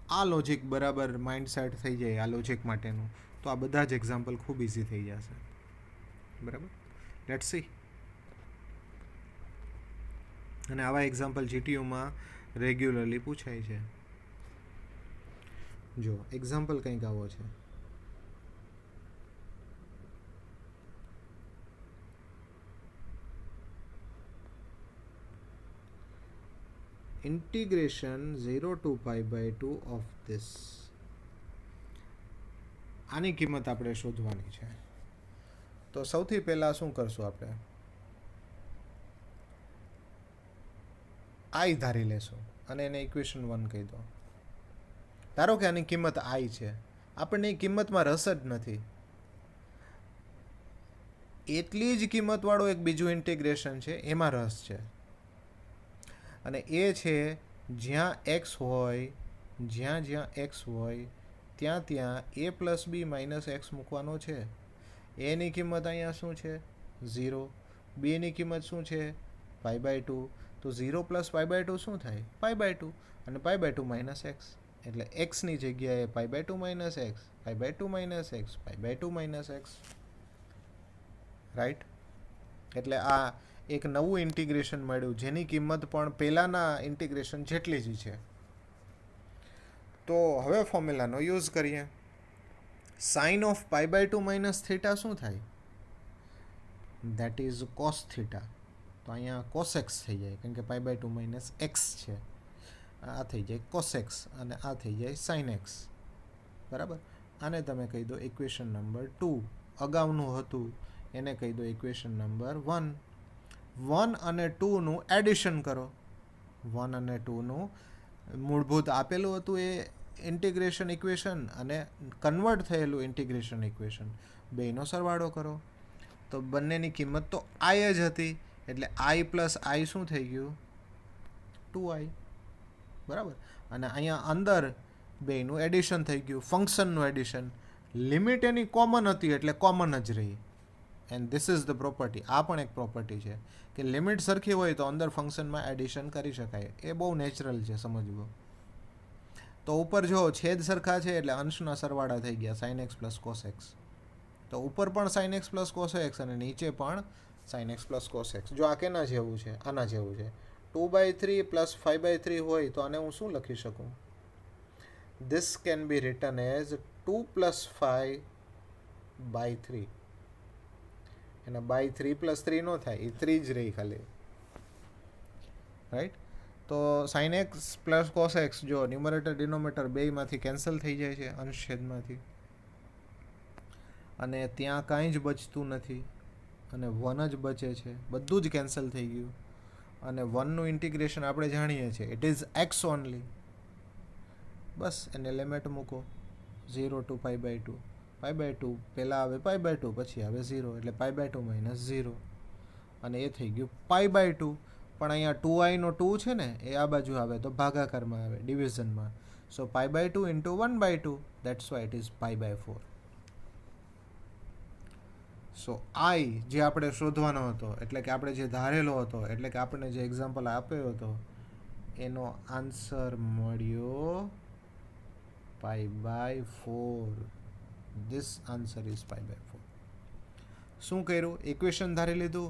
આ લોજિક બરાબર માઇન્ડ સેટ થઈ જાય આ લોજિક માટેનું, તો આ બધા જ એક્ઝામ્પલ ખૂબ ઇઝી થઈ જશે, બરાબર. Let's see. અને આવા એક્ઝામ્પલ જીટીયુમાં રેગ્યુલરલી પૂછાય છે. જો એક્ઝામ્પલ કંઈક આવો છે. Integration 0 to pi by 2 of this. આની કિંમત આપણે શોધવાની છે. તો સૌથી પહેલાં શું કરશું આપણે? આઈ ધારી લેશું અને એને ઇક્વેશન 1 કહી દો. ધારો કે આની કિંમત આઈ છે, આપણને એ કિંમતમાં રસ જ નથી. એટલી જ કિંમતવાળું એક બીજું ઇન્ટિગ્રેશન છે, એમાં રસ છે. અને એ છે જ્યાં એક્સ હોય, જ્યાં એક્સ હોય ત્યાં એ પ્લસ બી માઇનસ એક્સ મૂકવાનો છે. એની કિંમત અહીંયા શું છે? 0. બીની કિંમત શું છે? Pi by 2. તો 0 પ્લસ પાઈ બાય 2 શું થાય? Pi by 2. અને પાઈ બાય 2 માઇનસ એક્સ, એટલે એક્સની જગ્યાએ pi by 2 minus x, pi by 2 minus x, pi by 2 minus x. Right? એટલે આ એક નવું ઇન્ટિગ્રેશન મળ્યું જેની કિંમત પણ પહેલાંના ઇન્ટિગ્રેશન જેટલી જ છે. તો હવે ફોર્મ્યુલાનો યુઝ કરીએ. Sine of pi by 2 minus theta શું થાય? That is cos theta. તો અહીંયા કોસ એક્સ થઈ જાય, કારણ કે પાઈ બાય 2 માઇનસ એક્સ છે. આ થઈ જાય કોસ એક્સ અને આ થઈ જાય સાઇન એક્સ. બરાબર? આને તમે કહી દો ઇક્વેશન નંબર 2. અગાઉનું હતું એને કહી દો ઇક્વેશન નંબર 1. 1 અને 2નું એડિશન કરો. 1 અને 2નું મૂળભૂત આપેલું હતું એ ઇન્ટિગ્રેશન ઇક્વેશન અને કન્વર્ટ થયેલું ઇન્ટિગ્રેશન ઇક્વેશન, બેયનો સરવાળો કરો. તો બંનેની કિંમત તો આઈ જ હતી, એટલે આઈ પ્લસ આઈ શું થઈ ગયું? 2i. બરાબર? અને અહીંયા અંદર બેયનું એડિશન થઈ ગયું, ફંક્શનનું એડિશન. લિમિટ એની કોમન હતી એટલે કોમન જ રહી. And this is the property. આ પણ એક પ્રોપર્ટી છે કે લિમિટ સરખી હોય તો અંદર ફંક્શનમાં એડિશન કરી શકાય. એ બહુ નેચરલ છે સમજવું. તો ઉપર જો છેદ સરખા છે એટલે અંશના સરવાળા થઈ ગયા, sine x plus cos x. તો ઉપર પણ sine x plus cos x અને નીચે પણ sine x plus cos x. જો આ કેના જેવું છે? આના જેવું છે. 2/3 પ્લસ 5/3 હોય તો આને હું શું લખી શકું? This can be return as 2 plus 5/3. એના બાય 3 પ્લસ 3 નો થાય, એ 3 જ રહી ખાલી. રાઈટ? તો sine x plus cos x જો ન્યુમરેટર ડિનોમિનેટર બેયમાંથી કેન્સલ થઈ જાય છે અંશછેદમાંથી, અને ત્યાં કાંઈ જ બચતું નથી અને 1 જ બચે છે. બધું જ કેન્સલ થઈ ગયું. અને 1નું ઇન્ટિગ્રેશન આપણે જાણીએ છીએ, ઇટ ઇઝ એક્સ ઓનલી. બસ એને લિમિટ મૂકો 0 to pi by 2. Pi by 2 પહેલાં આવે પાઈ બાય 2, પછી આવે 0, એટલે પાઈ બાય 2 માઇનસ 0. અને એ થઈ ગયું પાઈ બાય 2. પણ અહીંયા 2i નો 2 છે ને, એ આ બાજુ આવે તો ભાગાકારમાં આવે, ડિવિઝનમાં. So pi by 2 into 1/2, that's why it is pi by 4. So I જે આપણે શોધવાનો હતો, એટલે કે આપણે જે ધારેલો હતો, એટલે કે આપણે જે એક્ઝામ્પલ આપ્યો હતો, એનો આન્સર મળ્યો pi by 4. This answer is pi by 4. શું કર્યું? ઇક્વેશન ધારી લીધું,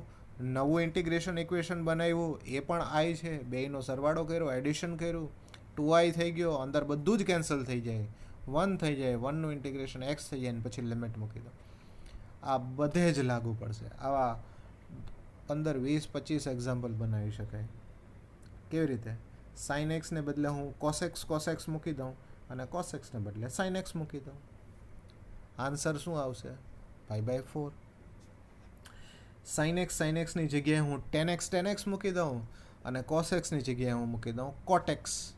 નવું ઇન્ટિગ્રેશન ઇક્વેશન બનાવ્યું, એ પણ આઈ છે, બેયનો સરવાળો કર્યો, એડિશન કર્યું, 2i થઈ ગયો, અંદર બધું જ કેન્સલ થઈ જાય, 1 થઈ જાય, 1નું ઇન્ટિગ્રેશન એક્સ થઈ જાય, અને પછી લિમિટ મૂકી દો. આ બધે જ લાગુ પડશે. આવા 15, 20, 25 એક્ઝામ્પલ બનાવી શકાય. કેવી રીતે? સાઇન એક્સને બદલે હું કોસ એક્સ મૂકી દઉં અને કોસ એક્સને બદલે સાઇન એક્સ મૂકી દઉં. આન્સર શું આવશે? Pi by 4. સાઇન એક્સની જગ્યાએ હું ટેન એક્સ મૂકી દઉં અને કોસ એક્સની જગ્યાએ હું મૂકી દઉં કોટ એક્સ.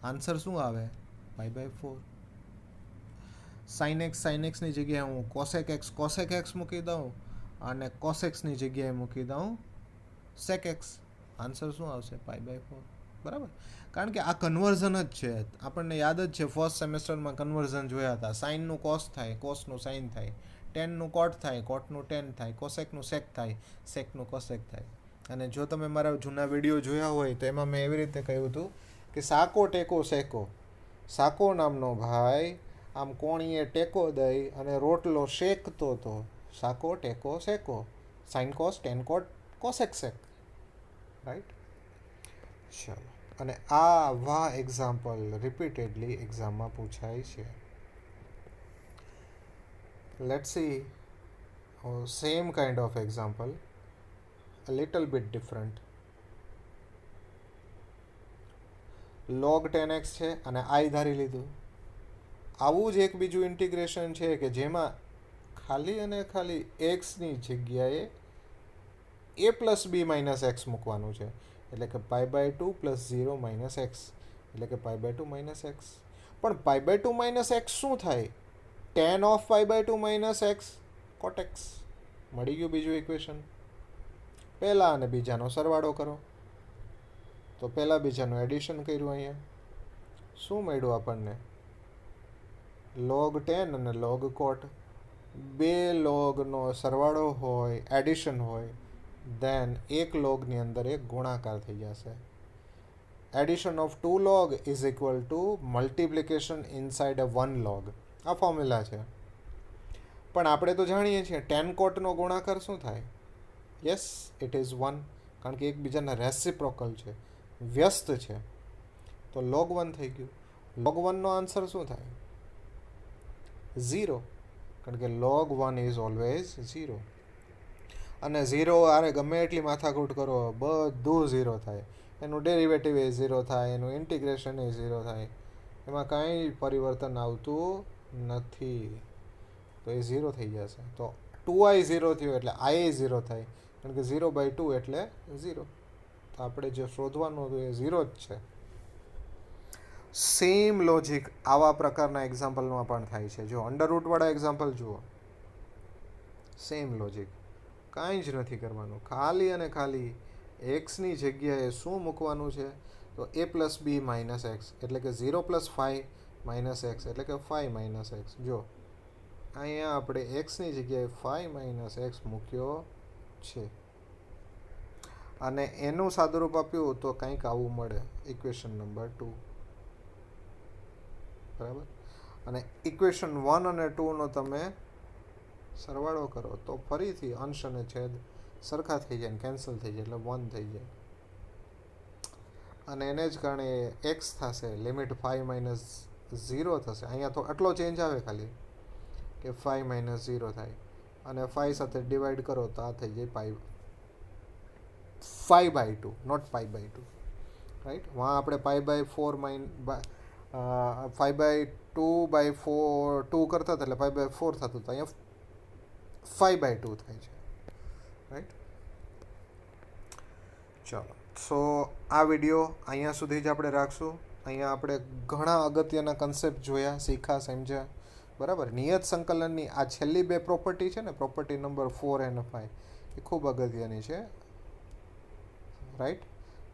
આન્સર શું આવે? પાઈ બાય 4. સાઇન એક્સની જગ્યાએ હું કોસેક એક્સ મૂકી દઉં અને કોસ એક્સની જગ્યાએ મૂકી દઉં સેક એક્સ. આન્સર શું આવશે? Pi by 4. બરાબર? કારણ કે આ કન્વર્ઝન જ છે. આપણને યાદ જ છે, ફર્સ્ટ સેમેસ્ટરમાં કન્વર્ઝન જોયા હતા. સાઇનનું કોસ થાય, કોસનું સાઇન થાય, ટેનનું કોટ થાય, કોટનું ટેન થાય, કોસેકનું સેક થાય, સેકનું કોસેક થાય. અને જો તમે મારા જૂના વિડીયો જોયા હોય તો એમાં મેં એવી રીતે કહ્યું હતું કે સાકો ટેકો સેકો. સાકો નામનો ભાઈ આમ કોણીએ ટેકો દઈ અને રોટલો શેકતો હતો. સાકો ટેકો સેકો, સાઇન કોસ ટેન કોટ કોસેક સેક. રાઈટ? ચાલો. અને આવા એક્ઝામ્પલ રિપીટેડલી એક્ઝામમાં પૂછાય છે. Let's see same kind of example, a little bit different. log 10x છે અને I ધારી લીધું. આવું જ એક બીજું ઇન્ટિગ્રેશન છે કે જેમાં ખાલી અને ખાલી એક્સની જગ્યાએ a plus b minus x મૂકવાનું છે. એટલે કે π/2 પ્લસ 0 માઇનસ એક્સ, એટલે કે π/2 માઇનસ એક્સ. પણ π/2 માઇનસ એક્સ શું થાય? tan of π/2 minus X cot X. મળી ગયું બીજું ઇક્વેશન. પહેલા અને બીજાનો સરવાળો કરો. તો પહેલા બીજાનું એડિશન કર્યું. અહીંયા શું મળ્યું આપણને? log 10 અને log કોટ. બે લોગનો સરવાળો હોય, એડિશન હોય, દેન એક લોગની અંદર એક ગુણાકાર થઈ જશે. Addition of 2 log is equal to multiplication inside A 1 log. આ ફોર્મ્યુલા છે. પણ આપણે તો જાણીએ છીએ tan કોટનો ગુણાકાર શું થાય? યસ, ઇટ ઇઝ 1, કારણ કે એકબીજાના રેસિપ્રોકલ છે, વ્યસ્ત છે. તો log 1 થઈ ગયું. log 1નો આન્સર શું થાય? 0, કારણ કે log 1 ઇઝ ઓલવેઝ 0. અને 0 આરે ગમે એટલી માથાકૂટ કરો, બધું 0 થાય. એનું ડેરિવેટિવ એ 0 થાય, એનું ઇન્ટિગ્રેશન એ 0 થાય. એમાં કાંઈ પરિવર્તન આવતું નથી. તો એ 0 થઈ જશે. તો 2i 0 થયો એટલે i 0 થાય, કારણ કે 0/2 એટલે 0. તો આપણે જે શોધવાનું હતું એ 0 જ છે. સેમ લોજિક આવા પ્રકારના એક્ઝામ્પલમાં પણ થાય છે. જો અંડરરૂટવાળા એક્ઝામ્પલ જુઓ, સેમ લોજિક, કાંઈ જ નથી કરવાનું. ખાલી અને ખાલી એક્સની જગ્યાએ શું મૂકવાનું છે? તો a plus b minus x, એટલે કે 0 પ્લસ 5 માઇનસ એક્સ, એટલે કે 5 માઇનસ એક્સ. જો અહીંયા આપણે એક્સની જગ્યાએ 5 માઇનસ એક્સ મૂક્યો છે અને એનું સાદુરૂપ આપ્યું તો કંઈક આવું મળે. ઇક્વેશન નંબર 2, બરાબર. અને ઇક્વેશન 1 અને 2નો તમે સરવાળો કરો તો ફરીથી અંશ અને છેદ સરખા થઈ જાય, કેન્સલ થઈ જાય, એટલે 1 થઈ જાય. અને એને જ કારણે એક્સ થશે, લિમિટ 5 માઇનસ 0 થશે. અહીંયા તો આટલો ચેન્જ આવે ખાલી, કે 5 માઇનસ 0 થાય. અને 5 સાથે ડિવાઈડ કરો તો આ થઈ જાય 5/2, નોટ 5/2, રાઈટ. વहाँ આપણે 5/2/4 કરતા હતા એટલે 5/4 થતું હતું. અહીંયા 5/2 થાય છે, રાઈટ. ચાલો, સો આ વિડીયો અહીંયા સુધી જ આપણે રાખશું. અહીંયા આપણે ઘણા અગત્યના કન્સેપ્ટ જોયા, શીખ્યા, સમજ્યા, બરાબર. નિયત સંકલનની આ છેલ્લી બે પ્રોપર્ટી છે ને, પ્રોપર્ટી નંબર 4 અને 5, એ ખૂબ અગત્યની છે, રાઈટ.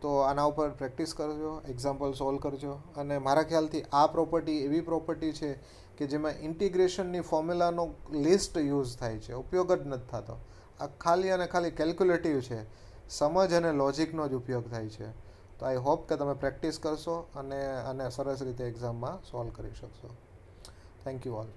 તો આના ઉપર પ્રેક્ટિસ કરજો, એક્ઝામ્પલ સોલ્વ કરજો. અને મારા ખ્યાલથી આ પ્રોપર્ટી એવી પ્રોપર્ટી છે કે જેમાં ઇન્ટિગ્રેશનની ફોર્મ્યુલાનો લિસ્ટ યુઝ થાય છે, ઉપયોગ જ નથી થતો. આ ખાલી અને ખાલી કેલ્ક્યુલેટિવ છે, સમજ અને લોજિકનો જ ઉપયોગ થાય છે. તો આઈ હોપ કે તમે પ્રેક્ટિસ કરશો અને સરસ રીતે એક્ઝામમાં સોલ્વ કરી શકશો. Thank you all.